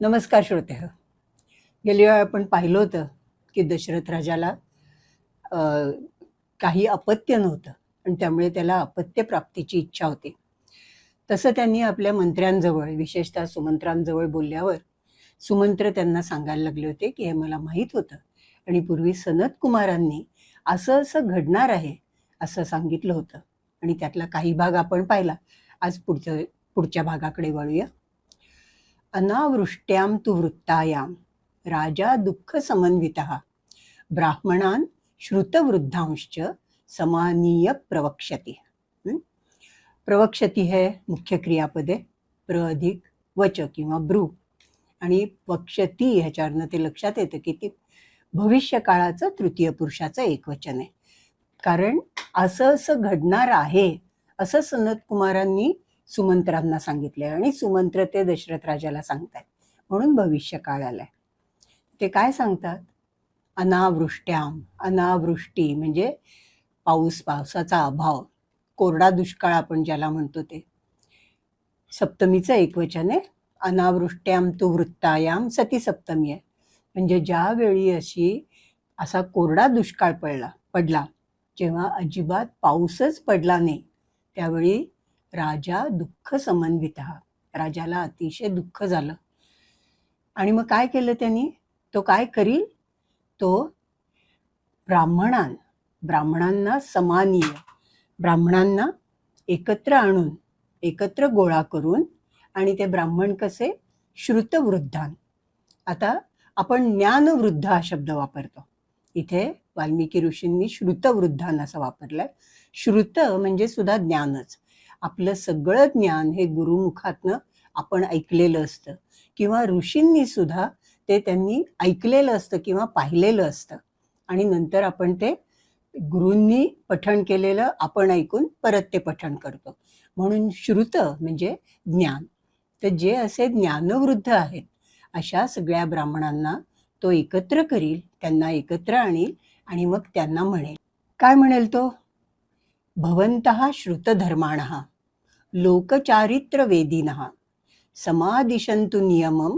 नमस्कार श्रोते. गेली वेळ आपण पाहिलं होतं की दशरथ राजाला अ, काही अपत्य नव्हतं आणि त्यामुळे त्याला अपत्य प्राप्तीची इच्छा होती. तसं त्यांनी आपल्या मंत्र्यांजवळ, विशेषतः सुमंत्रांजवळ बोलल्यावर सुमंत्र त्यांना सांगायला लागले होते की हे मला माहीत होतं आणि पूर्वी सनत कुमारांनी असं असं घडणार आहे असं सांगितलं होतं आणि त्यातला काही भाग आपण पाहिला. आज पुढच्या भागाकडे वळूया. अनावृष्ट्यां तु वृत्तायां राजा दुःख समन्वितः ब्राह्मणान् श्रुतवृद्धांश्च समानीय प्रवक्षति. प्रवक्षति है मुख्य क्रियापदे, प्र अधिक वच किंवा ब्रू, आणि वक्षती ह्याच्यावरनं ते लक्षात येतं की ती भविष्य काळाचं तृतीय पुरुषाचं एकवचन आहे. कारण असं असं घडणार आहे असं सनत कुमारांनी सुमंत्रांना सांगितले आणि सुमंत्र ते दशरथ राजाला सांगतात, म्हणून भविष्य काळ आलाय. ते काय सांगतात? अनावृष्ट्याम. अनावृष्टी म्हणजे पावसाचा अभाव, कोरडा दुष्काळ आपण ज्याला म्हणतो ते. सप्तमीचं एकवचन आहे. अनावृष्ट्याम तु वृत्तायाम सती सप्तमी आहे. म्हणजे ज्यावेळी असा कोरडा दुष्काळ पडला जेव्हा अजिबात पाऊसच पडला नाही, त्यावेळी राजा दुःख समन्वितः, राजाला अतिशय दुःख झालं. आणि मग काय केलं त्यांनी? तो काय करील? तो ब्राह्मणांना समानीय, ब्राह्मणांना एकत्र आणून, एकत्र गोळा करून, आणि ते ब्राह्मण कसे? श्रुतवृद्धान. आता आपण ज्ञानवृद्ध हा शब्द वापरतो, इथे वाल्मिकी ऋषींनी श्रुतवृद्धान असं वापरलंय. श्रुत म्हणजे सुद्धा ज्ञानच. आपलं सगळं ज्ञान हे गुरुमुखातनं आपण ऐकलेलं असतं, किंवा ऋषींनी सुद्धा ते त्यांनी ऐकलेलं असतं किंवा पाहिलेलं असतं, आणि नंतर आपण ते गुरूंनी पठण केलेलं आपण ऐकून परत ते पठण करतो. म्हणून श्रुत म्हणजे ज्ञान. तर जे असे ज्ञानवृद्ध आहेत अशा सगळ्या ब्राह्मणांना तो एकत्र करील, त्यांना एकत्र आणील आणि मग त्यांना म्हणेल. काय म्हणेल तो? भवन्तः श्रुतधर्माणः लोकचारित्र वेदिनः समादिशन्तु नियमं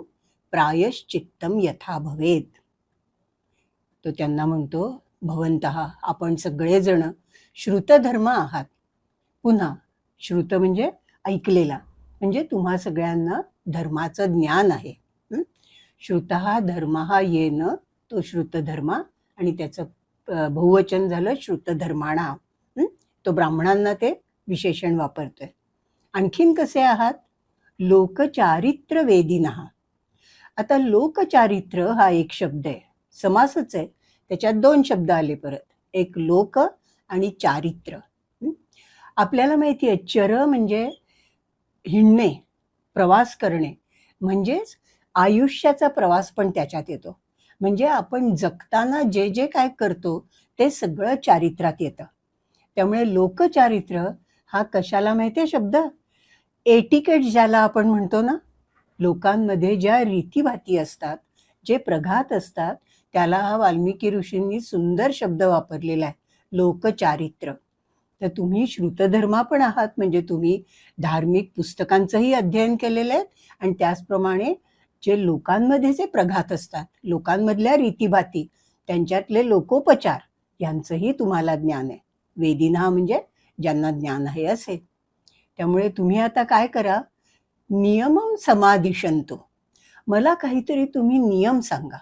प्रायश्चित्तं यथा भवेत. तो त्यांना म्हणतो, भवन्तः, आपण सगळेजण श्रुतधर्म आहात. पुन्हा श्रुत म्हणजे ऐकलेला, म्हणजे तुम्हा सगळ्यांना धर्माचं ज्ञान आहे. श्रुतः धर्मः येन, तो श्रुतधर्मा, आणि त्याचं बहुवचन झालं श्रुतधर्माणा. तो ब्राह्मणांना ते विशेषण वापरतोय. आणखीन कसे आहात? लोकचारित्र वेदिनः. आता लोकचारित्र हा एक शब्द आहे, समासच आहे, त्याच्यात दोन शब्द आले परत, एक लोक आणि चारित्र. आपल्याला माहिती आहे, चर म्हणजे हिंडणे, प्रवास करणे, म्हणजेच आयुष्याचा प्रवास पण त्याच्यात येतो. म्हणजे आपण जगताना जे जे काय करतो ते सगळं चारित्रात येतं. त्यामुळे लोकचारित्र हा कशाला माहितीये शब्द? एटिकेट ज्याला आपण म्हणतो ना, लोकांमध्ये ज्या रीतीभाती असतात, जे प्रघात असतात, त्याला हा वाल्मिकी ऋषींनी सुंदर शब्द वापरलेला आहे, लोकचारित्र. तर तुम्ही श्रुतधर्मा पण आहात, म्हणजे तुम्ही धार्मिक पुस्तकांचंही अध्ययन केलेलं आहे, आणि त्याचप्रमाणे जे लोकांमध्ये जे प्रघात असतात, लोकांमधल्या रीतीभाती, त्यांच्यातले लोकोपचार, यांचंही तुम्हाला ज्ञान आहे. वेदिना म्हणजे ज्यांना ज्ञान आहे असे. त्यामुळे तुम्ही आता काय करा? नियमं समादिशन्तु. मला काहीतरी तुम्ही नियम सांगा.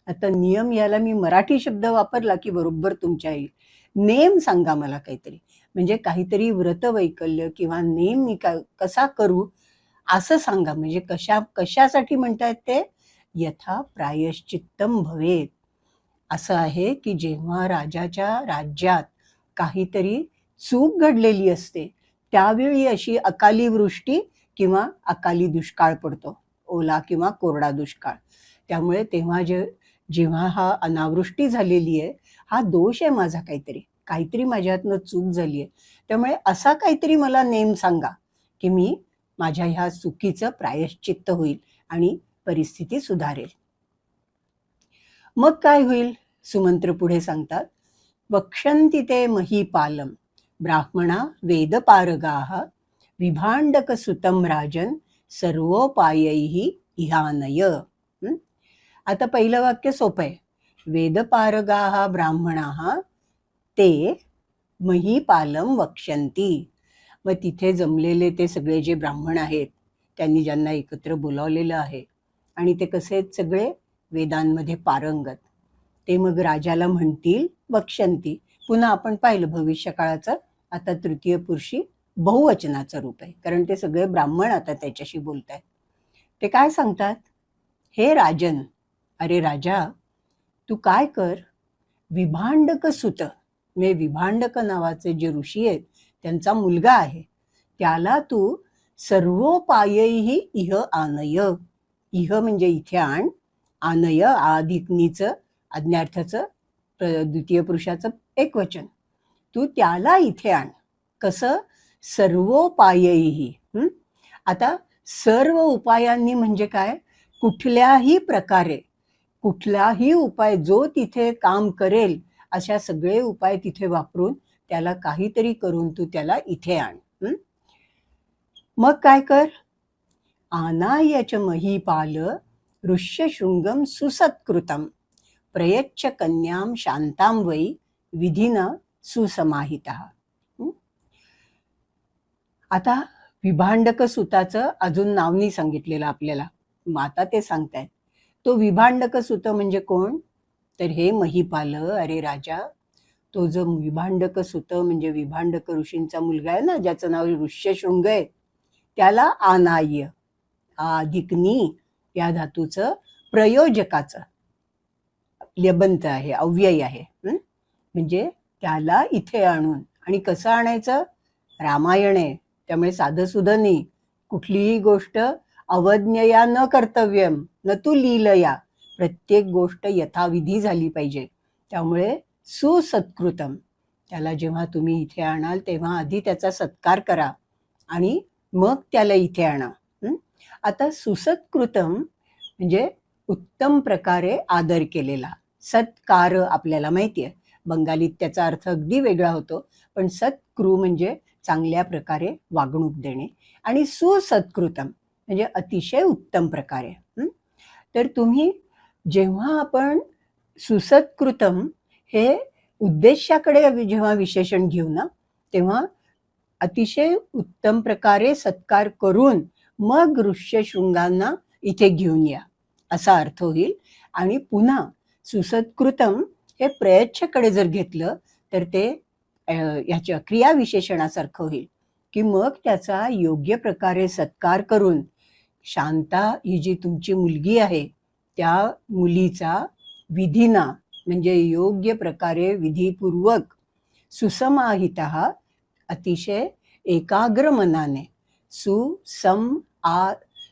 आता नियम याला मी मराठी शब्द वापरला की बरोबर तुमच्या येईल. नेम सांगा मला काहीतरी, म्हणजे काहीतरी व्रतवैकल्य किंवा नेम मी कसा करू असं सांगा. म्हणजे कशासाठी म्हणतायत ते? यथा प्रायश्चित्तम भवेत. असं आहे की जेव्हा राजाच्या राज्यात काहीतरी चूक घडलेली असते, त्यावेळी अशी अकाली वृष्टी किंवा अकाली दुष्काळ पडतो, ओला किंवा कोरडा दुष्काळ. त्यामुळे तेव्हा जेव्हा हा अनावृष्टी झालेली आहे, हा दोष आहे माझा, काहीतरी माझ्यातनं चूक झाली आहे. त्यामुळे असा काहीतरी मला नेम सांगा की मी माझ्या ह्या चुकीचं प्रायश्चित्त होईल आणि परिस्थिती सुधारेल. मग काय होईल? सुमंत्र पुढे सांगतात, वक्षन्ति ते महीपालम ब्राह्मणा वेदपारगाः विभांडकसुतं राजन् सर्वोपायैः इहानय. आता पहिलं वाक्य सोपं आहे. वेदपारगाः ब्राह्मणाः ते महीपालम वक्ष्यन्ति. मग तिथे जमलेले ते सगळे जे ब्राह्मण आहेत, त्यांनी ज्यांना एकत्र बोलावलेलं आहे आणि ते कसे आहेत सगळे वेदांमध्ये पारंगत, ते मग राजाला म्हणतील वक्ष्यन्ति. पुन्हा आपण पाहिलं भविष्य काळाचं आता तृतीय पुरुषी बहुवचनाचं रूप आहे, कारण ते सगळे ब्राह्मण आता त्याच्याशी बोलत आहेत. ते काय सांगतात, हे राजन, अरे राजा, तू काय कर, विभांडक सुत, म्हणजे विभांडक नावाचे जे ऋषी आहेत त्यांचा मुलगा आहे, त्याला तू सर्वोपायैहि इह आनय. इह म्हणजे इथे आण, आनय आधिकनीचं आज्ञार्थाचं द्वितीय पुरुषाचं एकवचन, तू त्याला इथे आण. कसं, सर्वोपायैहि. आता सर्व उपायांनी म्हणजे काय, कुठल्याही प्रकारे कुठलाही उपाय जो तिथे काम करेल अशा सगळे उपाय तिथे वापरून त्याला काहीतरी करून तू त्याला इथे आण. मग काय कर, आनायच महीपाल ऋष्यशृंगम सुसत्कृतम प्रयच्छ कन्याम शांताम वै विधीना सुसमाहितः. आता विभांडक सुताचं अजून नाव नाही सांगितलेलं आपल्याला, मग आता ते सांगतायत. तो विभांडक सुत म्हणजे कोण, तर हे महीपाल, अरे राजा, तो जो विभांडक सुत म्हणजे विभांडक ऋषींचा मुलगा आहे ना, ज्याचं नाव ऋष्यशृंग आहे, त्याला आनाय, अधिकनी या धातूचं प्रयोजकाचं ल्यबंत आहे, अव्यय आहे. म्हणजे त्याला इथे आणून, आणि कसं आणायचं, रामायण आहे त्यामुळे साधं सुधं नाही, कुठलीही गोष्ट अवज्ञया न कर्तव्यम न तू लीलया, प्रत्येक गोष्ट यथाविधी झाली पाहिजे. त्यामुळे सुसत्कृतम, त्याला जेव्हा तुम्ही इथे आणाल तेव्हा आधी त्याचा सत्कार करा आणि मग त्याला इथे आणा. आता सुसत्कृतम म्हणजे उत्तम प्रकारे आदर केलेला. सत्कार आपल्याला माहिती आहे, बंगालीत त्याचा अर्थ अगदी वेगळा होतो, पण सत्कृ म्हणजे चांगल्या प्रकारे वागणूक देणे, आणि सुसत्कृतम म्हणजे अतिशय उत्तम प्रकारे. तर तुम्ही जेव्हा आपण सुसत्कृतम हे उद्देशाकडे जेव्हा विशेषण घेऊ ना, तेव्हा अतिशय उत्तम प्रकारे सत्कार करून मग ऋष्यशृंगांना इथे घेऊन या असा अर्थ होईल. आणि पुन्हा सुसत्कृतम हे प्रयच्छकडे जर घेतलं तर ते ह्याच्या क्रियाविशेषणासारखं होईल, की मग त्याचा योग्य प्रकारे सत्कार करून शांता ही जी तुमची मुलगी आहे त्या मुलीचा विधीना म्हणजे योग्य प्रकारे विधीपूर्वक सुसमाहितः अतिशय एकाग्र मनाने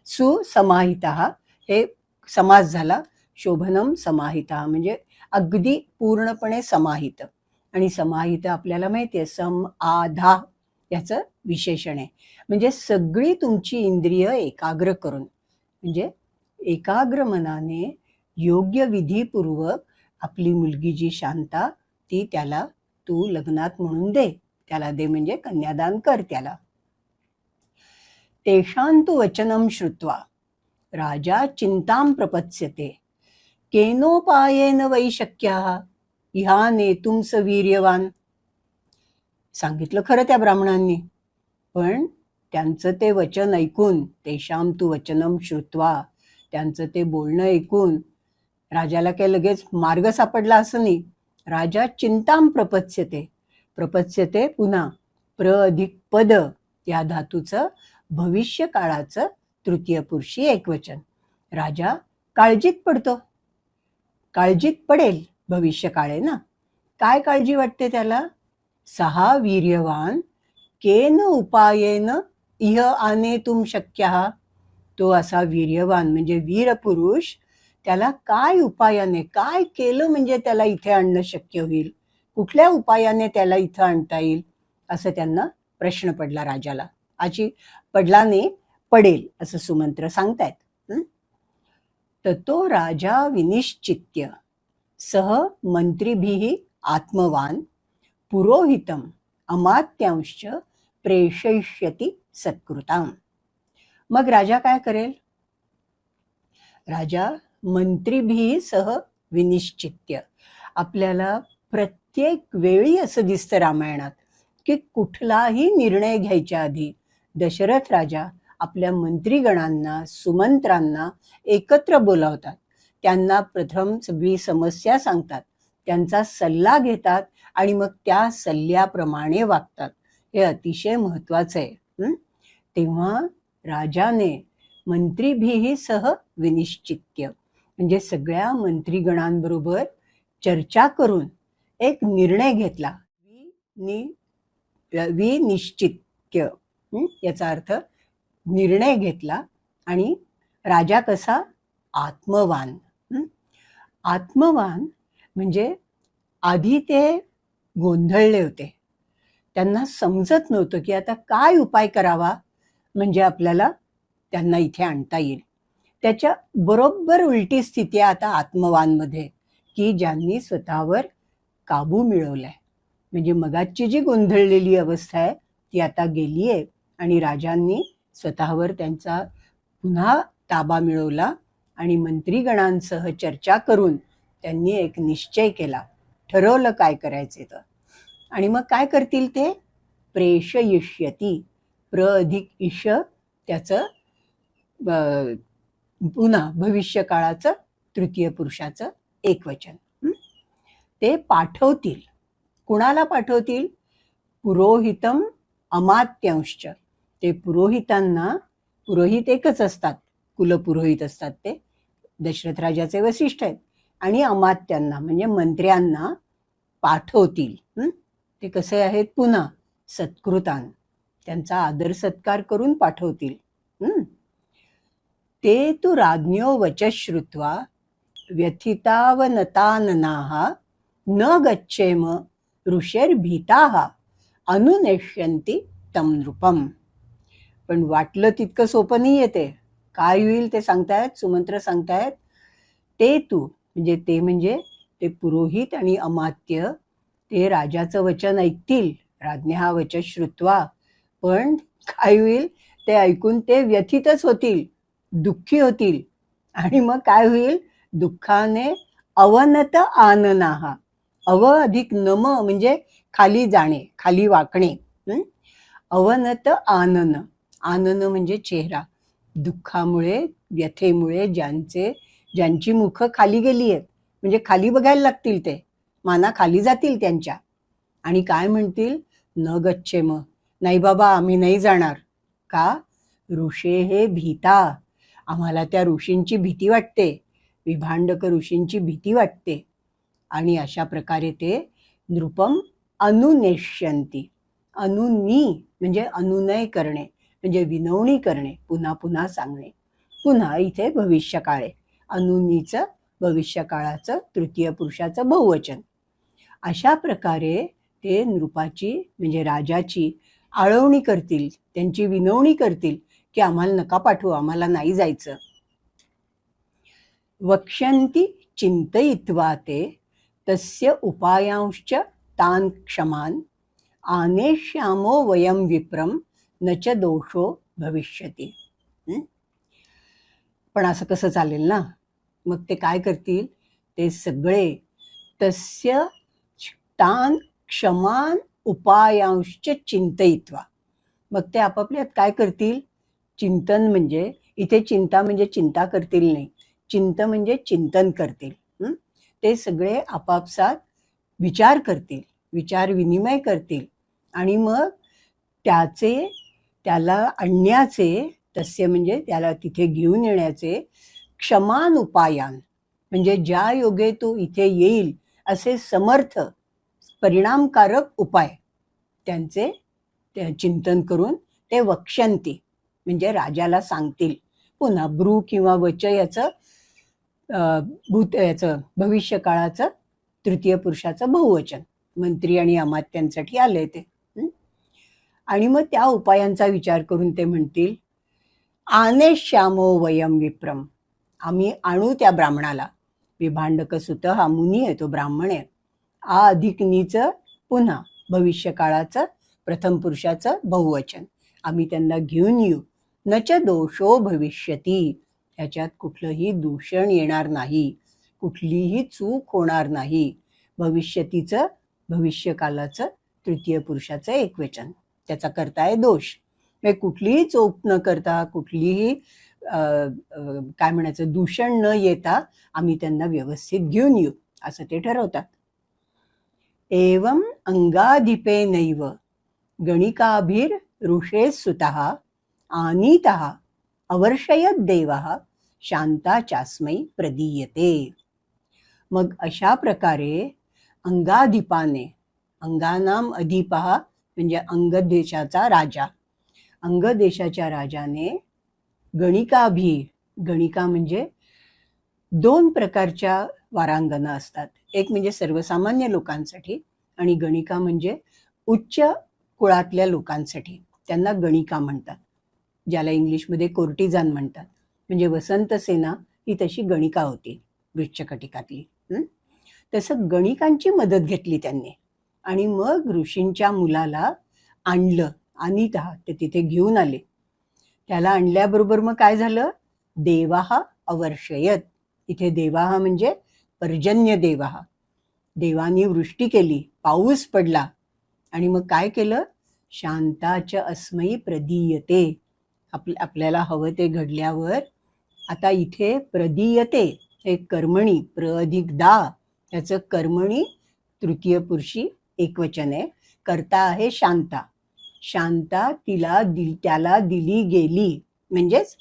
सुसमाहितः हे समास झाला, शोभनम समाहितः म्हणजे अगदी पूर्णपणे समाहित, आणि समाहित आपल्याला माहिती आहे सम आधा याचं विशेषण आहे. म्हणजे सगळी तुमची इंद्रिय एकाग्र करून, म्हणजे एकाग्र मनाने योग्य विधीपूर्वक आपली मुलगी जी शांता ती त्याला तू लग्नात म्हणून दे, त्याला दे म्हणजे कन्यादान कर त्याला. तेषांतु वचनम श्रुत्वा राजा चिंतां प्रपत्स्यते केनोपायेन वै शक्यः ह्या नेतुं स वीर्यवान. सांगितलं खरं त्या ब्राह्मणांनी, पण त्यांचं ते वचन ऐकून, तेषां तु वचनम श्रुत्वा, त्यांचं ते बोलणं ऐकून राजाला काही लगेच मार्ग सापडला असं नाही. राजा चिंतां प्रपत्स्यते, प्रपत्स्यते पुन्हा प्र अधिक पद या धातूचं भविष्य काळाचं तृतीय पुरुषी एकवचन. राजा काळजीत पडतो, काळजीत पडेल, भविष्य काळ आहे ना. काय काळजी वाटते त्याला, सहा वीर्यवान केन उपायेन इह आनेतुं शक्यः, तो असा वीर्यवान म्हणजे वीरपुरुष, त्याला काय उपायाने काय केलं म्हणजे त्याला इथे आणणं शक्य होईल, कुठल्या उपायाने त्याला इथं आणता येईल, असं त्यांना प्रश्न पडला राजाला. आजी पडलाने पडेल असं सुमंत्र सांगतायत. तर तो राजा विनिश्चित्य सह मंत्रीभिः आत्मवान पुरोहितम अमात्यांश प्रेषयिष्यति सत्कृताम. मग राजा काय करेल, राजा मंत्रीभी सह विनिश्चित्य. आपल्याला प्रत्येक वेळी असं दिसतं रामायणात की कुठलाही निर्णय घ्यायच्या आधी दशरथ राजा आपल्या मंत्रीगणांना, सुमंत्रांना एकत्र बोलावतात. त्यांना प्रथम सगळी समस्या सांगतात, त्यांचा सल्ला घेतात आणि मग त्या सल्ल्याप्रमाणे वागतात. हे अतिशय महत्वाचं आहे. तेव्हा राजाने मंत्रीभिही सह विनिश्चित्य म्हणजे सगळ्या मंत्रीगणांबरोबर चर्चा करून एक निर्णय घेतला. विनिश्चित्य याचा अर्थ निर्णय घेतला. आणि राजा कसा? आत्मवान. आत्मवान म्हणजे आधी ते गोंधळले होते, त्यांना समजत नव्हतं की आता काय उपाय करावा म्हणजे आपल्याला त्यांना इथे आणता येईल. त्याच्या बरोबर उलटी स्थिती आहे आता आत्मवानमध्ये, की ज्यांनी स्वतःवर काबू मिळवलाय. म्हणजे मगाची जी गोंधळलेली अवस्था आहे ती आता गेली आहे आणि राजांनी स्वतःवर त्यांचा पुन्हा ताबा मिळवला आणि मंत्रीगणांसह चर्चा करून त्यांनी एक निश्चय केला, ठरवलं काय करायचे तर. आणि मग काय करतील ते? प्रेषयिष्यती. प्र अधिक ईश त्याचं पुन्हा भविष्य काळाचं तृतीय पुरुषाचं एकवचन. ते पाठवतील. कुणाला पाठवतील? पुरोहितम अमात्यांश्च. ते पुरोहितांना, पुरोहित एकच असतात, कुलपुरोहित असतात ते, दशरथ राजाचे वसिष्ठ आहेत, आणि अमात्यांना म्हणजे मंत्र्यांना पाठवतील. ते कसे आहेत? पुन्हा सत्कृतान, त्यांचा आदर सत्कार करून पाठवतील. ते तु राज्ञो वचः श्रुत्वा व्यथितावनताननाः न गच्छेम ऋषेर्भीताः अनुनेष्यन्ति तं नृपम. पण वाटलं तितकं सोपं नाही येते. काय होईल ते सांगतायत, सुमंत्र सांगतायत. ते तू म्हणजे ते पुरोहित आणि अमात्य ते राजाचं वचन ऐकतील, राज्ञः वचः श्रुत्वा. पण काय होईल? ते ऐकून ते व्यथितच होतील, दुःखी होतील. आणि मग काय होईल? दुःखाने अवनत आननाः. अव अधिक नम म्हणजे खाली जाणे, खाली वाकणे. अवनत आनन. आनन म्हणजे चेहरा. दुःखामुळे, व्यथेमुळे ज्यांची मुख खाली गेली आहेत, म्हणजे खाली बघायला लागतील, ते माना खाली जातील त्यांच्या. आणि काय म्हणतील? न गच्छेम. नाही बाबा, आम्ही नाही जाणार. का? ऋषे हे भीता. आम्हाला त्या ऋषींची भीती वाटते, विभांडक ऋषींची भीती वाटते. आणि अशा प्रकारे ते नृपम अनुनेष्यन्ति. अनुनी म्हणजे अनुनय करणे, म्हणजे विनवणी करणे, पुन्हा पुन्हा सांगणे. पुन्हा इथे भविष्यकाळे, अनुनीचं भविष्यकाळाचं तृतीय पुरुषाचं बहुवचन. अशा प्रकारे ते नृपाची म्हणजे राजाची आळवणी करतील, त्यांची विनवणी करतील की आम्हाला नका पाठवू, आम्हाला नाही जायचं. वक्ष्यन्ति चिंतयित्वा ते तस्य उपायांश्च तान् क्षमान् आनेष्यामो वयं विप्रम न च दोषो भविष्यति. पण असं कसं चालेल ना? मग ते काय करतील? ते सगळे तस्य तान् क्षमान उपायांश्च चिंतयित्वा. मग ते आपापल्यात काय करतील? चिंतन म्हणजे इथे चिंता म्हणजे चिंता करतील नाही, चिंत म्हणजे चिंतन करतील. ते सगळे आपापसात विचार करतील, विचार विनिमय करतील. आणि मग त्याला आणण्याचे, तस्य म्हणजे त्याला तिथे घेऊन येण्याचे, क्षमान उपायान म्हणजे ज्या योगे तो इथे येईल असे समर्थ परिणामकारक उपाय त्यांचे चिंतन करून ते वक्ष्यन्ति म्हणजे राजाला सांगतील. पुन्हा ब्रू किंवा वच याचं भविष्य काळाचं तृतीय पुरुषाचं बहुवचन, मंत्री आणि अमात्यांसाठी आले ते. आणि मग त्या उपायांचा विचार करून ते म्हणतील, आनेष्यामो वयम विप्रम. आम्ही आणू त्या ब्राह्मणाला. विभांडक सुत हा मुनी आहे, तो ब्राह्मण आहे. आ अधिक नीच पुन्हा भविष्य काळाचं प्रथम पुरुषाचं बहुवचन. आम्ही त्यांना घेऊन येऊ. न च दोषो भविष्यती. ह्याच्यात कुठलंही दूषण येणार नाही, कुठलीही चूक होणार नाही. भविष्यतीचं, भविष्यकालाचं तृतीय पुरुषाचं एकवचन, त्याचा करता आहे दोष. म्हणजे कुठलीही चूक न करता, कुठलीही काय म्हणायचं दूषण न येता आम्ही त्यांना व्यवस्थित घेऊन येऊ असं ते ठरवतात. एवं अंगाधिपे नैव गणिकाभिर ऋषे सुतः आनीतः अवर्षयत देवः शांताचास्मै प्रदीयते. मग अशा प्रकारे अंगाधिपाने, अंगानाम अधिपः म्हणजे अंग देशाचा राजा, अंग देशाच्या राजाने गणिकाभी, गणिका म्हणजे दोन प्रकारच्या वारांगना असतात. एक म्हणजे सर्वसामान्य लोकांसाठी आणि गणिका म्हणजे उच्च कुळातल्या लोकांसाठी, त्यांना गणिका म्हणतात, ज्याला इंग्लिशमध्ये कोर्टिजान म्हणतात. म्हणजे वसंत सेना ही तशी गणिका होती वृश्चकटिकातली. तसं गणिकांची मदत घेतली त्यांनी आणि मग ऋषींच्या मुलाला आणलं. अनितः ते तिथे घेऊन आले. त्याला आणल्याबरोबर मग काय झालं, देवाः अवर्षयत. इथे देवाः म्हणजे पर्जन्य देवाः, देवानी वृष्टी केली, पाऊस पडला. आणि मग काय केलं, शांताच अस्मै प्रदीयते. आपल्याला हवं ते घडल्यावर आता इथे प्रदीयते हे कर्मणी, प्र अधिक दा, याचं कर्मणी तृतीय पुरुषी एकवचन आहे. कर्ता आहे शांता. शांता त्याला दिली गेली, म्हणजेच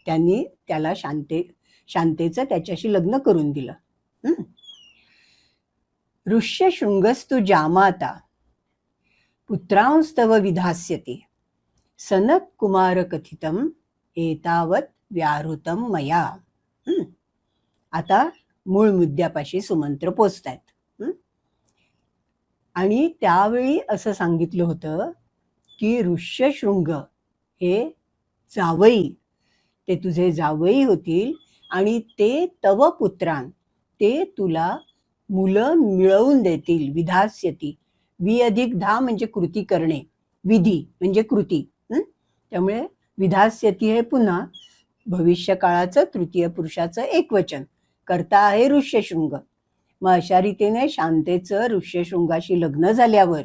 त्यांनी त्याला शांतेचं त्याच्याशी लग्न करून दिलं. ऋष्यशृंगस्तु जामाता पुत्रांस्तव विधास्यति सनत कुमार कथितम एतावत व्याहृतम मया. आता मूळ मुद्द्यापाशी सुमंत्र पोचतायत. आणि त्यावेळी असं सांगितलं होतं की ऋष्यशृंग हे जावई, ते तुझे जावई होतील आणि ते तव पुत्रान, ते तुला मुलं मिळवून देतील. विधास्यती, वि अधिक धा म्हणजे कृती करणे, विधी म्हणजे कृती. त्यामुळे विधास्यती हे पुन्हा भविष्य काळाचं तृतीय पुरुषाचं एकवचन. कर्ता आहे ऋष्यशृंग. मग अशा रीतीने शांतेचं ऋष्यशृंगाशी लग्न झाल्यावर,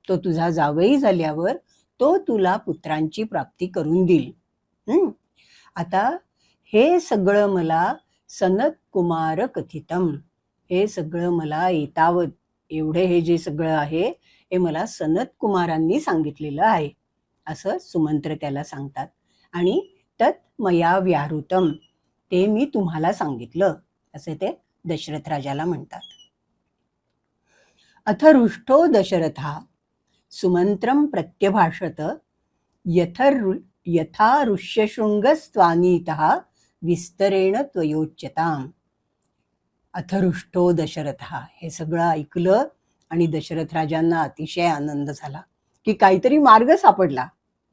तो तुझा जावई झाल्यावर, तो तुला पुत्रांची प्राप्ती करून देईल. आता हे सगळं मला सनत कुमार कथितम, हे सगळं मला एतावत, एवढे हे जे सगळं आहे हे मला सनत कुमारांनी सांगितलेलं आहे असं सुमंत्र त्याला सांगतात. आणि तत् मया व्याहृतम, ते मी तुम्हाला सांगितलं असे ते दशरथ राजाला म्हणतात. अथ रुष्टो दशरथः सुमंत्रम प्रत्यभाषत यथा ऋष्यशृंगस्त्वानीतः विस्तरेण त्वयोच्यताम. अथरुष्टो दशरथः, हे सगळं ऐकलं आणि दशरथ राजांना अतिशय आनंद झाला की काहीतरी मार्ग सापडला,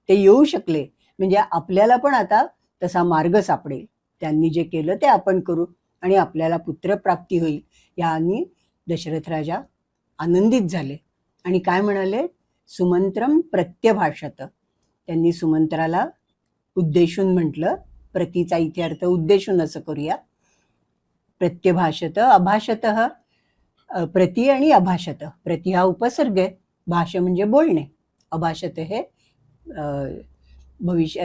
ते येऊ शकले, म्हणजे आपल्याला पण आता तसा मार्ग सापडेल. त्यांनी जे केलं ते आपण करू आणि आपल्याला पुत्रप्राप्ती होईल. यानी दशरथ राजा आनंदित झाले आणि काय म्हणाले, सुमंत्रम प्रत्यभाषत, त्यांनी सुमंत्राला उद्देशून म्हटलं. प्रतीचा इथे अर्थ उद्देशून असं करूया. प्रत्यभाषत, अभाषत, प्रती आणि अभाषत. प्रती हा उपसर्ग आहे, भाष्य म्हणजे बोलणे, अभाषत हे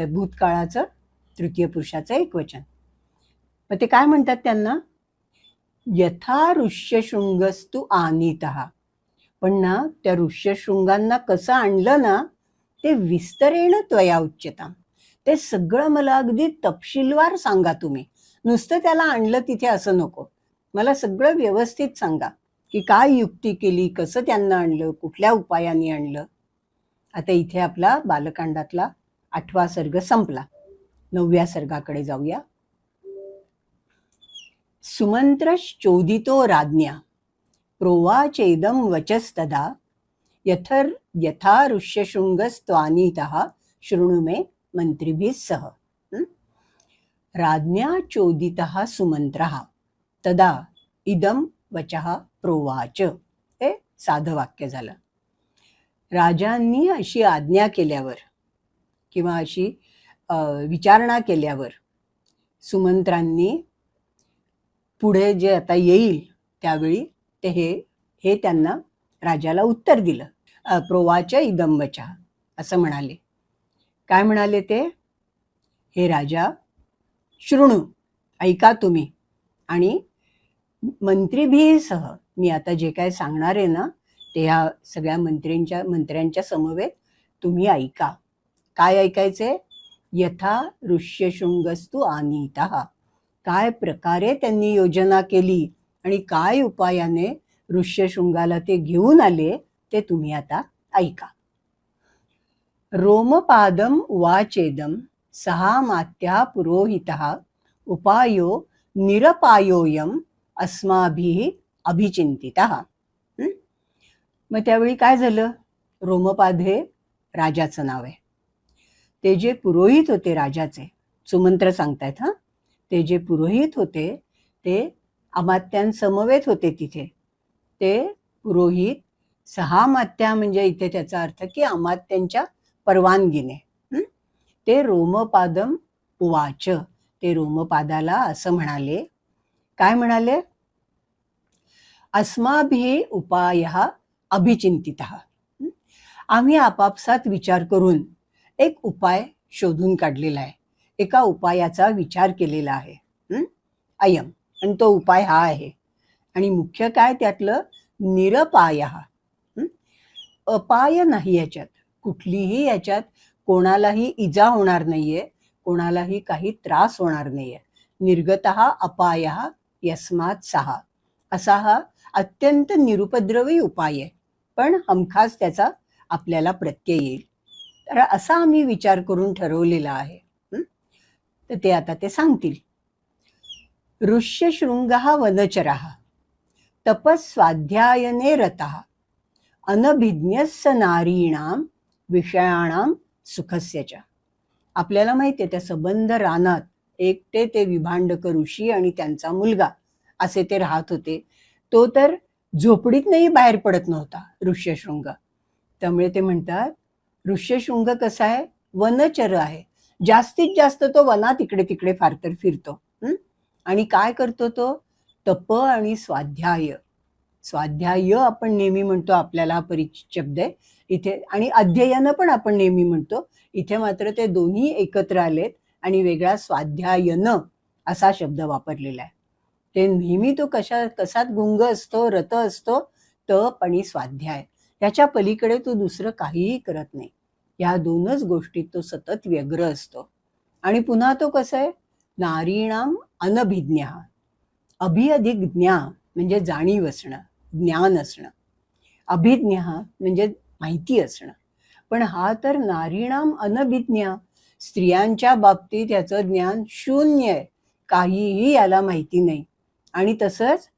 भूतकाळाचं तृतीय पुरुषाचं एकवचन. मग ते काय म्हणतात त्यांना, यथा ऋष्यशृंगस्तु आनीतः, पण ना त्या ऋष्यशृंगांना कसं आणलं ना, ते विस्तरेण त्वया उच्यताम, ते सगळं मला अगदी तपशीलवार सांगा तुम्ही. नुसतं त्याला आणलं तिथे असं नको, मला सगळं व्यवस्थित सांगा की काय युक्ती केली, कसं त्यांना आणलं, कुठल्या उपायाने आणलं. आता इथे आपला बालकांडातला 8वा सर्ग संपला. 9व्या सर्गाकडे जाऊया. सुमंत्रश्चोदितो राज्ञा प्रोवाचेदं वचस्तदा यथा ऋष्यशृंगस्त्वानीतः शृणु मे मंत्रिभिः सह. राज्ञा चोदितः सुमंत्रः तदा इदं वचः प्रोवाच. हे साधं वाक्य झालं. राजांनी अशी आज्ञा केल्यावर किंवा अशी विचारणा केल्यावर सुमंत्रांनी पुढे जे आता येईल त्यावेळी ते हे त्यांना राजाला उत्तर दिलं. प्रोवाच इदं वचः असं म्हणाले. काय म्हणाले ते? हे राजा, शृणु, ऐका तुम्ही, आणि मंत्रीभीसह मी आता जे काय सांगणार आहे ना ते ह्या सगळ्या मंत्र्यांच्या समवेत तुम्ही ऐका. काय ऐकायचे? यथा ऋष्यशृंगस्तु आनीतः, काय प्रकारे त्यांनी योजना केली आणि काय उपायाने ऋष्यशृंगाला ते घेऊन आले ते तुम्ही आता ऐका. रोमपादम उवाचेदम सहामात्या पुरोहितः उपायो निरपायोयम अस्माभिः अभिचिंतितः. मग त्यावेळी काय झालं? रोमपाद हे राजाचं नाव आहे. ते जे पुरोहित होते राजाचे, सुमंत्र सांगतायत हा, ते जे पुरोहित होते ते अमात्यांसमवेत होते तिथे. ते पुरोहित सहामात्या म्हणजे इथे त्याचा अर्थ की अमात्यांच्या परवानगीने ते रोमपादम उवाच, ते रोमपादाला असं म्हणाले. काय म्हणाले? अस्माभिः उपायः अभिचिंतितः, आम्ही आपापसात विचार करून एक उपाय शोधून काढलेला आहे, एका उपायाचा विचार केलेला आहे. अयम, आणि तो उपाय हा आहे. आणि मुख्य काय त्यातलं? निरपायः, अपाय नाही याच्यात, कुठलीही याच्यात कोणालाही इजा होणार नाहीये, कोणालाही काही त्रास होणार नाहीये. निर्गतः अपायः यस्मात् सहा, असा हा अत्यंत निरुपद्रवी उपाय आहे, पण हमखास त्याचा आपल्याला प्रत्यय येईल. तर असा आम्ही विचार करून ठरवलेला आहे. तर ते आता ते सांगतील. ऋष्यशृंगः वनचरः तपस्वाध्यायने रतः अनभिज्ञस्य नारीणां विषयाणां सुखस्य च. आपल्याला माहिती आहे त्या सबंध रानात एकटे ते विभांडक ऋषी आणि त्यांचा मुलगा असे ते राहत होते. तो तर झोपडीतनंही बाहेर पडत नव्हता ऋष्यशृंग. त्यामुळे ते म्हणतात ऋष्यशृंग कसा आहे? वनचर आहे. जास्तीत जास्त तो वनात इकडे तिकडे फार तर फिरतो. आणि काय करतो तो? तप आणि स्वाध्याय. स्वाध्याय आपण नेहमी म्हणतो, आपल्याला परिचित शब्द आहे इथे, आणि अध्ययन पण आपण नेहमी म्हणतो. इथे मात्र ते दोन्ही एकत्र आलेत आणि वेगळा स्वाध्यायन असा शब्द वापरलेला आहे. ते नेहमी तो कसात गुंग असतो, रत असतो, तप आणि स्वाध्याय. याच्या पलीकडे तो दुसरं काहीही करत नाही. या दोनच गोष्टीत तो सतत व्यग्र असतो. आणि पुन्हा तो कसा आहे? नारीणाम अनभिज्ञ, अभि अधिक ज्ञा म्हणजे जाणीव असणं, ज्ञान असणं, अभिज्ञ म्हणजे माहिती असणं. पण हा तर नारीणाम अनभिज्ञ, स्त्रियांच्या बाबतीत याचं ज्ञान शून्य आहे, काहीही याला माहिती नाही. आणि तसंच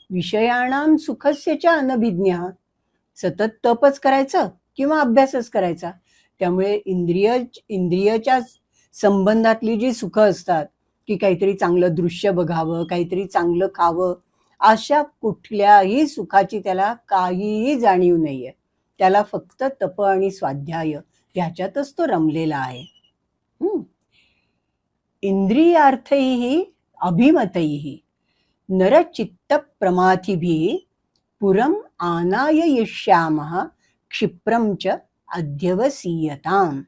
विषयाणाम सुखस्यच्या अनभिज्ञ, सतत तपच करायचं किंवा अभ्यासच करायचा. त्यामुळे इंद्रियच्या संबंधातली जी सुख असतात की काहीतरी चांगलं दृश्य बघावं, काहीतरी चांगलं खावं, अशा कुठल्याही सुखाची त्याला काहीही जाणीव नाहीये. त्याला फक्त तप आणि स्वाध्याय ह्याच्यातच तो रमलेला आहे. इंद्रियार्थैः अभिमतैः नरचित्त प्रमाथिभिः पुरम आनाययिष्यामः क्षिप्रम च अध्यवसीयताम.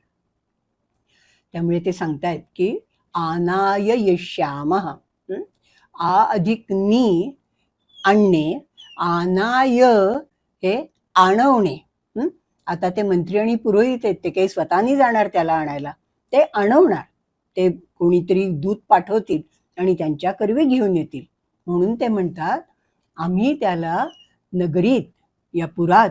त्यामुळे ते सांगतायत की आनाययिष्यामः, आ अधिक नी आणणे, आनाय हे आणवणे. आता ते मंत्री आणि पुरोहित आहेत, ते काही स्वतःनी जाणार त्याला आणायला, ते आणवणार. ते कोणीतरी दूत पाठवतील आणि त्यांच्या करवी घेऊन येतील. म्हणून ते म्हणतात आम्ही त्याला नगरीत, या पुरात,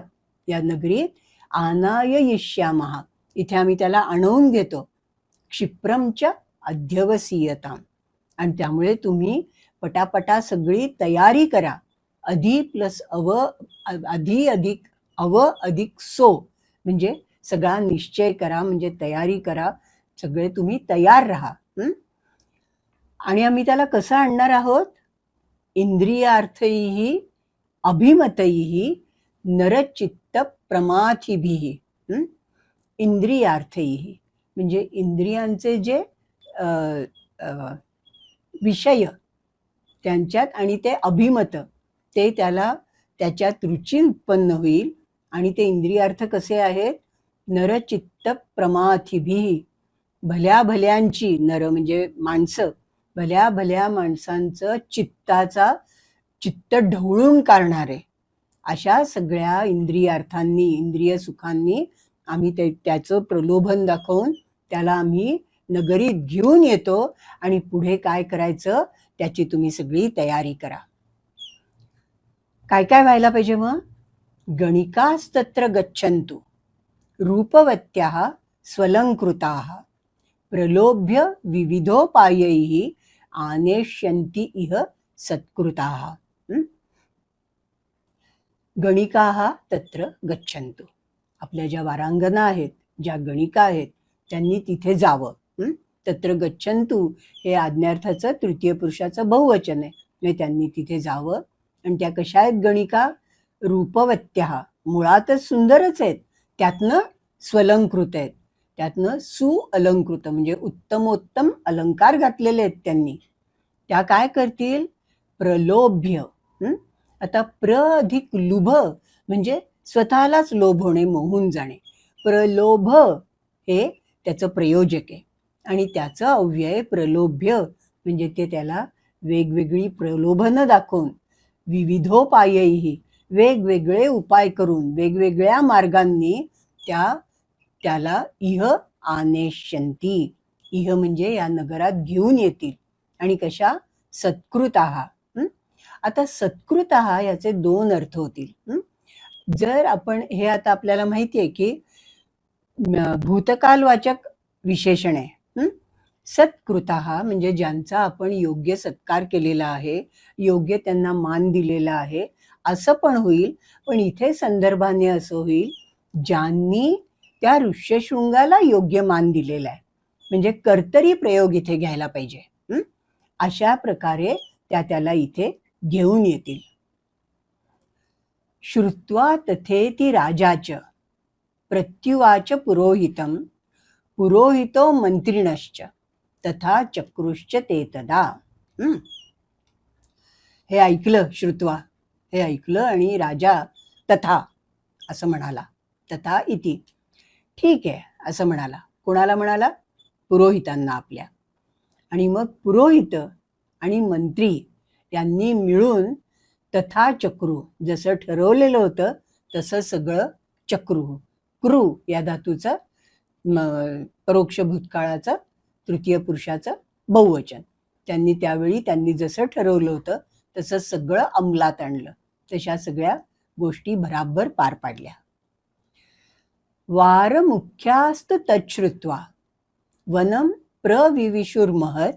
या नगरीत आनाययिष्यामः, इथे आम्ही त्याला आणवून घेतो. क्षिप्रमच्या अध्यवसीयताम, आणि त्यामुळे तुम्ही पटापटा सगळी तयारी करा. अधि प्लस अव, अधि अधिक अव अधिक सो, म्हणजे सगळा निश्चय करा, म्हणजे तयारी करा, सगळे तुम्ही तयार राहा. आणि आम्ही त्याला कसं आणणार आहोत? इंद्रियार्थैः अभिमतैः नरचित्त प्रमाथिभिः. इंद्रियार्थैः म्हणजे इंद्रियांचे जे विषय त्यांच्यात आणि ते अभिमत, ते त्याला त्याच्यात रुची उत्पन्न होईल. आणि ते इंद्रियार्थ कसे आहेत? नरचित्त प्रमाथिभी, भल्या भल्यांची, नर म्हणजे माणसं, भल्या भल्या माणसांचं चित्त ढवळून काढणारे अशा सगळ्या इंद्रियार्थांनी, इंद्रिय सुखांनी आम्ही त्याचं प्रलोभन दाखवून त्याला आम्ही नगरीत घेऊन येतो. आणि पुढे काय करायचं त्याची तुम्ही सगळी तयारी करा. काय काय व्हायला पाहिजे मग? गणिकास्तत्र गच्छन्तु रूपवत्याः स्वलंकृताः प्रलोभ्य विविधोपायैः आनेष्यन्ति इह सत्कृताः. गणिकाः तत्र गच्छन्तु, आपल्या ज्या वारांगना आहेत, ज्या गणिका आहेत, त्यांनी तिथे जावं. तत्र गच्छन्तु हे आज्ञार्थाचं तृतीय पुरुषाचं बहुवचन आहे. म्हणजे त्यांनी तिथे जावं. आणि त्या कशा आहेत गणिका? रूपवत्या, मुळातच सुंदरच आहेत, त्यातनं स्वलंकृत आहेत, त्यातनं सुअलंकृत म्हणजे उत्तमोत्तम अलंकार घातलेले आहेत त्यांनी. त्या काय करतील? प्रलोभ्य. आता प्र अधिक लुभ म्हणजे स्वतःलाच लोभ होणे, मोहून जाणे. प्रलोभ हे त्याचं प्रयोजक आहे. आणि त्याचं अव्यय प्रलोभ्य म्हणजे ते त्याला वेगवेगळी प्रलोभनं दाखवून, विविधोपायही वेगवेगळे उपाय करून, वेगवेगळ्या मार्गांनी त्याला इह आनेष्यन्ति, इह म्हणजे या नगरात घेऊन येतील. आणि कशा? सत्कृताः. आता सत्कृताः याचे दोन अर्थ होतील. जर आपण हे, आता आपल्याला माहिती आहे की भूतकालवाचक विशेषण आहे. सत्कृताः म्हणजे ज्यांचा आपण योग्य सत्कार केलेला आहे, योग्य त्यांना मान दिलेला आहे असं पण होईल. पण इथे संदर्भाने असं होईल ज्यांनी त्या ऋष्यशृंगाला योग्य मान दिलेला आहे, म्हणजे कर्तरी प्रयोग इथे घ्यायला पाहिजे. अशा प्रकारे त्याला इथे घेऊन येतील. श्रुत्वा तथेति राजाच प्रत्युवाच पुरोहितम पुरोहितो मंत्रिणश्च तथा चक्रुश्च ते तदा. हे ऐकलं, श्रुत्वा हे ऐकलं आणि राजा तथा असं म्हणाला. तथा इति, ठीक आहे असं म्हणाला. कोणाला म्हणाला? पुरोहितांना आपल्या. आणि मग पुरोहित आणि मंत्री यांनी मिळून तथा चक्रू, जसं ठरवलेलं होतं तसं सगळं चक्रू, क्रू या धातूचं परोक्ष भूतकाळाचं तृतीय पुरुषाचं बहुवचन, त्यांनी जसं ठरवलं होतं तसं सगळं अंमलात आणलं. तशा सगळ्या गोष्टी भराभर पार पाडल्या. वार मुख्यास्त तच्छ्रुत्वा वनम प्रविविशुर्महत्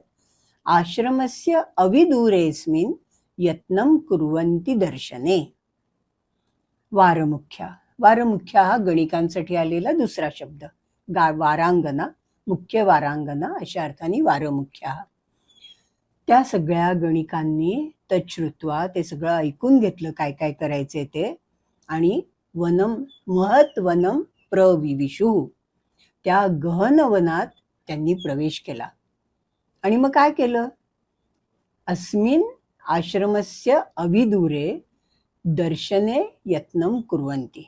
आश्रमस्य अविदूरेस्मिन् यत्नं कुर्वन्ति दर्शने. वारमुख्या, वारमुख्या हा गणिकांसाठी आलेला दुसरा शब्द. वारांगना, मुख्य वारांगना अशा अर्थाने वारमुख्या. त्या सगळ्या गणिकांनी तच्छ्रुत्वा ते सगळं ऐकून घेतलं काय काय करायचे ते. आणि वनम महत् वनम प्रविविशु, त्या गहन वनात त्यांनी प्रवेश केला. आणि मग काय केलं? अस्मिन् आश्रमस्य अविदूरे दर्शने यत्नं कुर्वन्ति.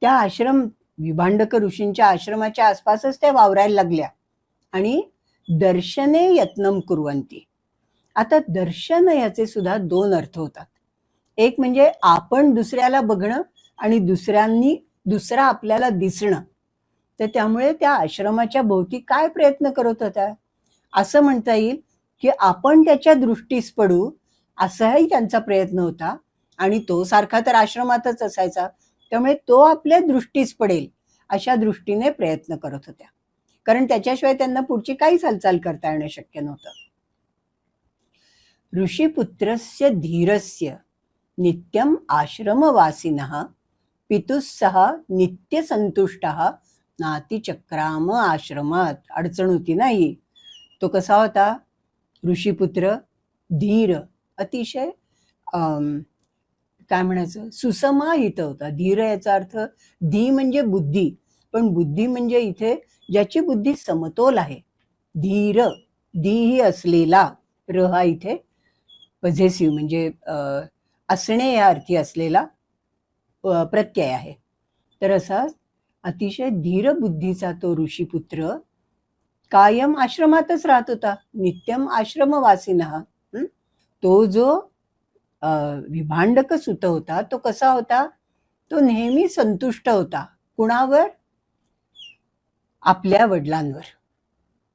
त्या आश्रम विभांडक ऋषींच्या आश्रमाच्या आसपासच त्या वावरायला लागल्या. आणि दर्शने यत्नं कुर्वन्ति. आता दर्शन याचे सुद्धा दोन अर्थ होतात. एक म्हणजे आपण दुसऱ्याला बघणं आणि दुसरा आपल्याला दिसणं. तर त्यामुळे त्या आश्रमाच्या भोवती काय प्रयत्न करत होत्या असं म्हणता येईल की आपण त्याच्या दृष्टीस पडू असाही त्यांचा प्रयत्न होता. आणि तो सारखा तर आश्रमातच असायचा, त्यामुळे तो आपल्या दृष्टीस पडेल अशा दृष्टीने प्रयत्न करत होत्या. कारण त्याच्याशिवाय त्यांना पुढची काहीच हालचाल करता येणं शक्य नव्हतं. ऋषिपुत्रस्य धीरस्य नित्यम आश्रमवासिनः पितुस्सह नित्यसंतुष्टः नातिचक्राम आश्रमात. अडचण होती नाही. तो कसा होता? ऋषिपुत्र, धीर, अतिशय काय म्हणायचं, सुसमाहित होता. धीर याचा अर्थ, धी म्हणजे बुद्धी, पण बुद्धी म्हणजे इथे ज्याची बुद्धी समतोल आहे, धीर दीही असलेला, र हा इथे पॉझेसिव्ह म्हणजे असणे या अर्थी असलेला प्रत्यय आहे. तर असा अतिशय धीर बुद्धीचा तो ऋषीपुत्र कायम आश्रमातच राहत होता, नित्यम आश्रमवासिनः. तो जो विभांडक सुत होता तो कसा होता? तो नेहमी संतुष्ट होता. कुणावर? आपल्या वडिलांवर.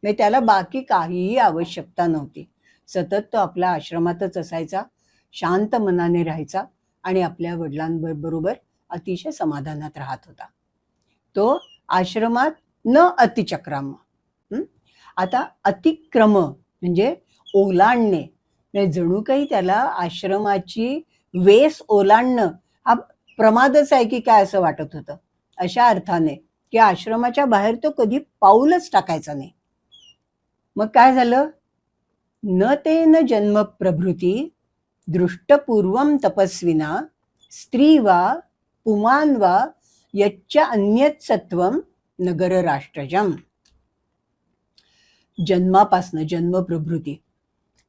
म्हणजे त्याला बाकी काहीही आवश्यकता नव्हती. सतत तो आपल्या आश्रमातच असायचा, शांत मनाने राहायचा आणि आपल्या वडिलांबरोबर अतिशय समाधानात राहत होता. तो आश्रमात न अतिचक्राम. आता अतिक्रम म्हणजे ओलांडणे, म्हणजे जणू काही त्याला आश्रमाची वेस ओलांडणं हा प्रमादच आहे की काय असं वाटत होतं. अशा अर्थाने की आश्रमाच्या बाहेर तो कधी पाऊलच टाकायचा नाही. मग काय झालं? न तेन जन्म प्रभृती दृष्टपूर्वम तपस्विना स्त्री वा पुमान वा यच्च अन्यत् सत्वम नगर राष्ट्रजम. जन्मापासनं, जन्मप्रभृती,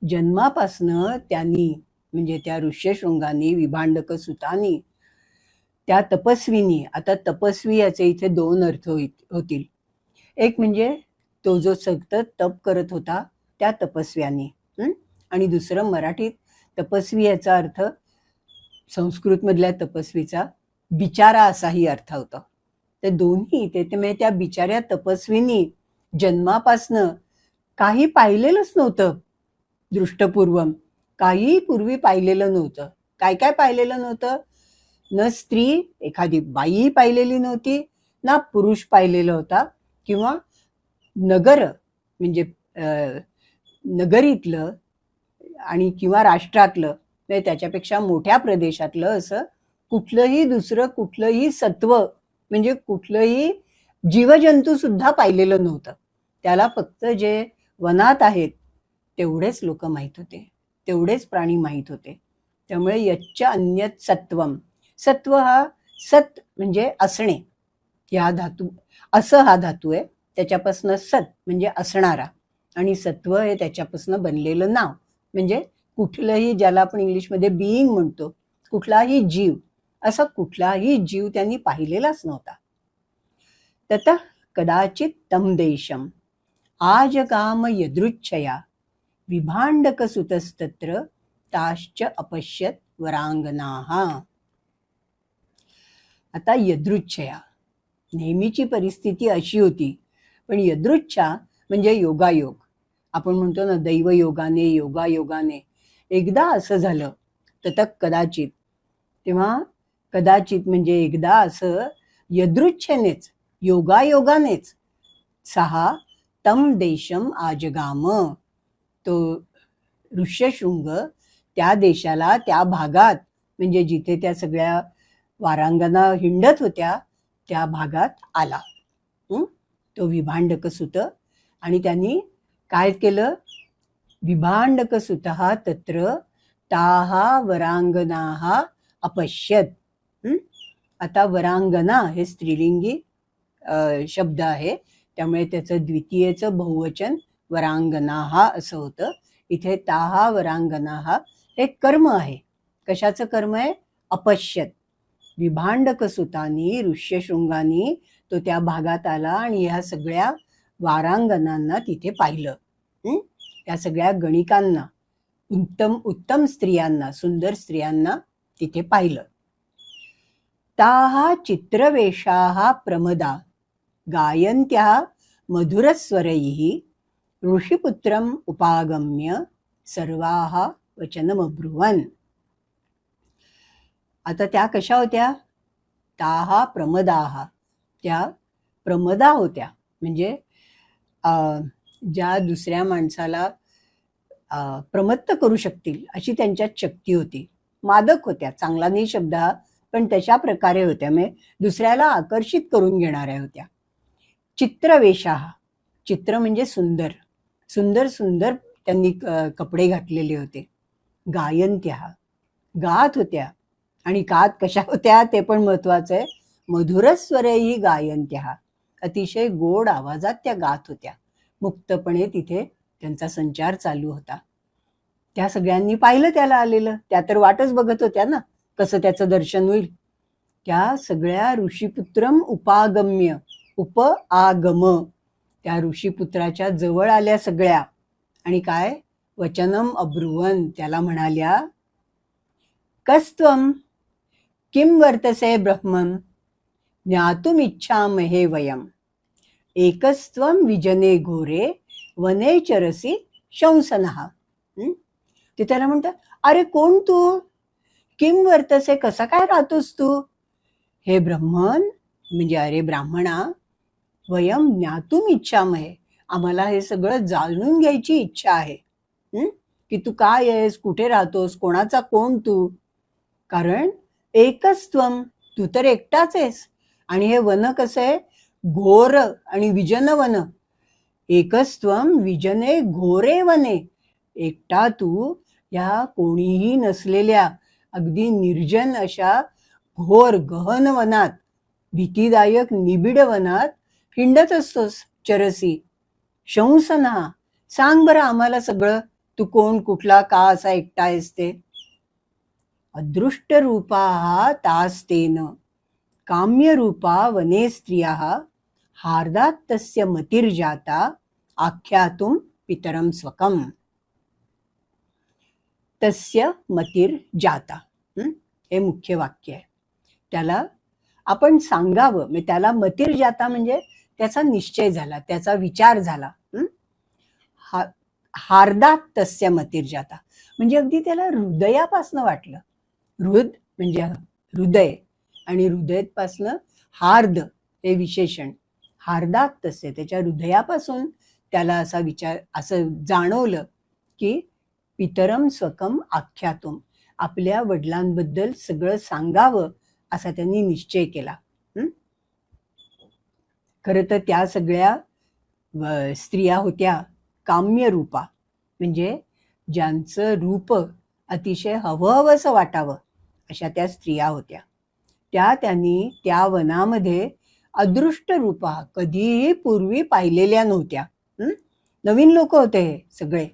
जन्मापासनं त्यांनी म्हणजे त्या ऋष्यशृंगानी, विभांडक सुतानी, त्या तपस्वीनी. आता तपस्वी याचे इथे दोन अर्थ होतील. एक म्हणजे तो जो सतत तप करत होता त्या तपस्व्यानी, आणि दुसरं मराठीत तपस्वी याचा अर्थ संस्कृत मधल्या तपस्वीचा बिचारा असाही अर्थ होता. ते दोन्ही इथे म्हणजे त्या बिचाऱ्या तपस्वीनी जन्मापासनं काही पाहिलेलंच नव्हतं. दृष्टपूर्वम काही पूर्वी पाहिलेलं नव्हतं. काय काय पाहिलेलं नव्हतं? न स्त्री, एखादी बाई पाहिलेली नव्हती, ना पुरुष पाहिलेला होता, किंवा नगर म्हणजे नगरीतलं आणि किंवा राष्ट्रातलं, म्हणजे त्याच्यापेक्षा मोठ्या प्रदेशातलं असं कुठलंही दुसरं कुठलंही सत्व म्हणजे कुठलंही जीवजंतू सुद्धा पाहिलेलं नव्हतं. त्याला फक्त जे वनात आहेत तेवढेच लोक माहीत होते, तेवढेच प्राणी माहीत होते. त्यामुळे यच्च अन्यत् सत्वम. सत्व हा सत म्हणजे असणे या धातू, असं हा धातू आहे, त्याच्यापासून सत म्हणजे असणारा, आणि सत्व हे त्याच्यापासून बनलेलं नाव. म्हणजे कुठलंही, ज्याला आपण इंग्लिशमध्ये बिईंग म्हणतो, कुठलाही जीव, असा कुठलाही जीव त्यांनी पाहिलेलाच नव्हता. ततः कदाचित तम देशम आजगाम यदृच्छया विभांडकसुतस्तत्र ताश्च अपश्यत वरांगनाः. आता यदृच्छया, नेहमीची परिस्थिती अशी होती, पण यदृच्छा म्हणजे योगायोग. आपण म्हणतो ना दैवयोगाने, योगायोगाने. एकदा असं झालं, ततः कदाचित, तेव्हा कदाचित म्हणजे एकदा असं यदृच्छेनेच, योगायोगानेच, सहा तम देशम आजगाम, तो ऋष्यशृंग त्या देशाला, त्या भागात म्हणजे जिथे त्या सगळ्या वारांगना हिंडत होत्या त्या भागात आला. तो विभांडकसुत. आणि त्यांनी काय केलं? विभांडकसुतः तत्र ताहा वरांगनाः अपश्यत. आता वरांगना हे स्त्रीलिंगी शब्द आहे, त्यामुळे त्याचं द्वितीयेचं बहुवचन वरांगनाः असं होतं. इथे ताहा वरांगनाः हे कर्म आहे. कशाचं कर्म आहे? अपश्यत. विभांडकसुतानी, ऋष्यशृंगानी तो त्या भागात आला आणि ह्या सगळ्या वारांगनांना तिथे पाहिलं. त्या सगळ्या गणिकांना, उत्तम स्त्रियांना, सुंदर स्त्रियांना तिथे पाहिलं. ताहा चित्रवेशाः प्रमदा गायन्त्या मधुरस्वरैः ऋषिपुत्रम उपागम्य सर्वाः वचनमब्रुवन्. आता त्या कशा होत्या? ताहा प्रमदाः, त्या प्रमदा होत्या, म्हणजे ज्या दुसऱ्या माणसाला प्रमत्त करू शकतील अशी त्यांच्यात शक्ती होती. मादक होत्या, चांगला नाही शब्द हा, पण तशा प्रकारे होत्या, म्हणजे दुसऱ्याला आकर्षित करून घेणाऱ्या होत्या. चित्रवेशाः, चित्र म्हणजे सुंदर, सुंदर सुंदर त्यांनी कपडे घातलेले होते. गायन्त्याः, गात होत्या. आणि गात कशा होत्या ते पण महत्वाचं आहे. मधुरस्वरैः गायन्त्याः, अतिशय गोड आवाजात त्या गात होत्या. मुक्तपणे तिथे त्यांचा संचार चालू होता. त्या सगळ्यांनी पाहिलं त्याला आलेलं. त्या तर वाटच बघत होत्या ना कसं त्याचं दर्शन होईल. त्या सगळ्या ऋषीपुत्रम उपागम्य, आगम, त्या ऋषीपुत्राच्या जवळ आल्या सगळ्या. आणि काय वचनम अब्रुवन, त्याला म्हणाल्या, कस्त्वम किम वर्तसे ब्रह्मम ज्ञातुमिच्छामहे वयम एकस्त्वम विजने घोरे वने चरसी शंसनः. ते त्याला म्हणतात, अरे कोण तू, किम वर्तसे, कसा काय राहतोस तू. हे ब्रह्मन म्हणजे अरे ब्राह्मणा, वयम ज्ञातुम इच्छामहे, आम्हाला हे सगळं जाणून घ्यायची इच्छा आहे की तू काय आहेस, कुठे राहतोस, कोणाचा कोण तू. कारण एकस्त्वम, तू तर एकटाच आहेस. आणि हे वन कसं आहे, घोर आणि विजन वन. एकस्त्वम विजने घोरे वने, एकटा तू या कोणीही नसलेल्या अगदी निर्जन अशा घोर गहन वनात, भीतीदायक निबिड वनात हिंडत असतोस चरसी. शंसना, सांग बरं आम्हाला सगळं, तू कोण, कुठला, का असा एकटा आहेस ते. अदृष्ट रूपा तास्तेन काम्य रूपा वने स्त्रिया हार्दात तस्य मतिर्जाता आख्यातुम पितरम स्वकम. तस्य मतिर्जाता, हे मुख्य वाक्य आहे. त्याला आपण सांगावं, म्हणजे त्याला मतिर्जाता म्हणजे त्याचा निश्चय झाला, त्याचा विचार झाला. हार्दात तस्य मतिर्जाता म्हणजे अगदी त्याला हृदयापासनं वाटलं. हृद म्हणजे हृदय आणि हृदयापासनं हार्द हे विशेषण. हार्दात तस्य, त्याच्या हृदयापासून त्याला असा विचार, असं जाणवलं की पितरम स्वकम आख्यातुम, आपल्या वडिलांबद्दल सगळं सांगावं असा त्यांनी निश्चय केला. खरं तर त्या सगळ्या स्त्रिया होत्या काम्य रूपा, म्हणजे ज्यांचं रूप अतिशय हवंहवंसं वाटावं अशा त्या स्त्रिया होत्या. त्यांनी त्या वनामध्ये अदृष्ट रूपा, कधीही पूर्वी पाहिलेल्या नव्हत्या. नवीन लोक होते हे सगळे.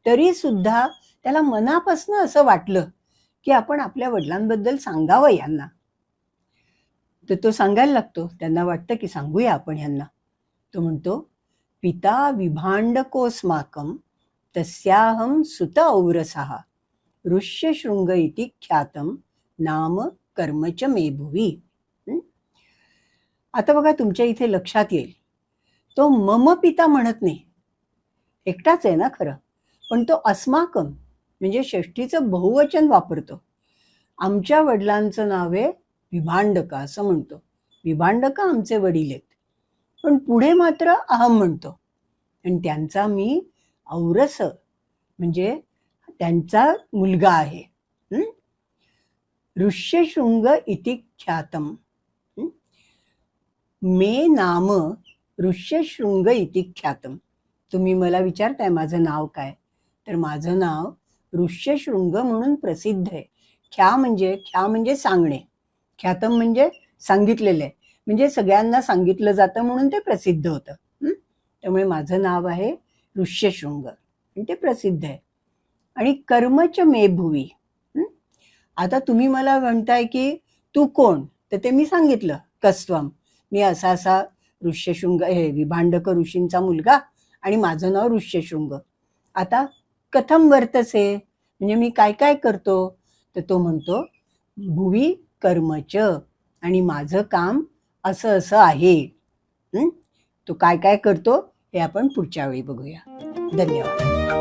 तरी सुद्धा त्याला मनापासून असं वाटलं की आपण आपल्या वडिलांबद्दल सांगावं यांना. तर तो सांगायला लागतो, त्यांना वाटतं की सांगूया आपण यांना. तो म्हणतो, पिता विभांडकोस्माकं तस्याहं सुत औरसः ऋष्यशृंग इति ख्यातं नाम कर्मच मे भुवी. आता बघा तुमच्या इथे लक्षात येईल, तो मम पिता म्हणत नाही, एकटाच आहे ना खरं, पण तो अस्माकं म्हणजे षष्ठीचं बहुवचन वापरतो. आमच्या वडिलांचं नाव आहे विभांडक असं म्हणतो. विभांडक आमचे वडील आहेत, पण पुढे मात्र अहम म्हणतो. आणि त्यांचा मी औरस म्हणजे त्यांचा मुलगा आहे. ऋष्यशृंग इति ख्यातम, मे नाम ऋष्यशृंग इति ख्यातम. तुम्ही मला विचारताय माझं नाव काय, तर माझं नाव ऋष्यशृंग म्हणून प्रसिद्ध आहे. ख्या म्हणजे सांगणे, ख्यातम म्हणजे सांगितलेलं आहे, म्हणजे सगळ्यांना सांगितलं जातं म्हणून ते प्रसिद्ध होतं. त्यामुळे माझं नाव आहे ऋष्यशृंग आणि ते प्रसिद्ध आहे. आणि कर्मच मे भुवी. आता तुम्ही मला म्हणताय की तू कोण, तर ते मी सांगितलं, कस्त्वम, मी असा ऋष्यशृंग, हे विभांडक ऋषींचा मुलगा आणि माझं नाव ऋष्यशृंग. आता कथम वर्तसे म्हणजे मी काय काय करतो, तर तो म्हणतो भुवी कर्मच, आणि माझं काम असं असं आहे. तो काय काय करतो हे आपण पुढच्या वेळी बघूया. धन्यवाद.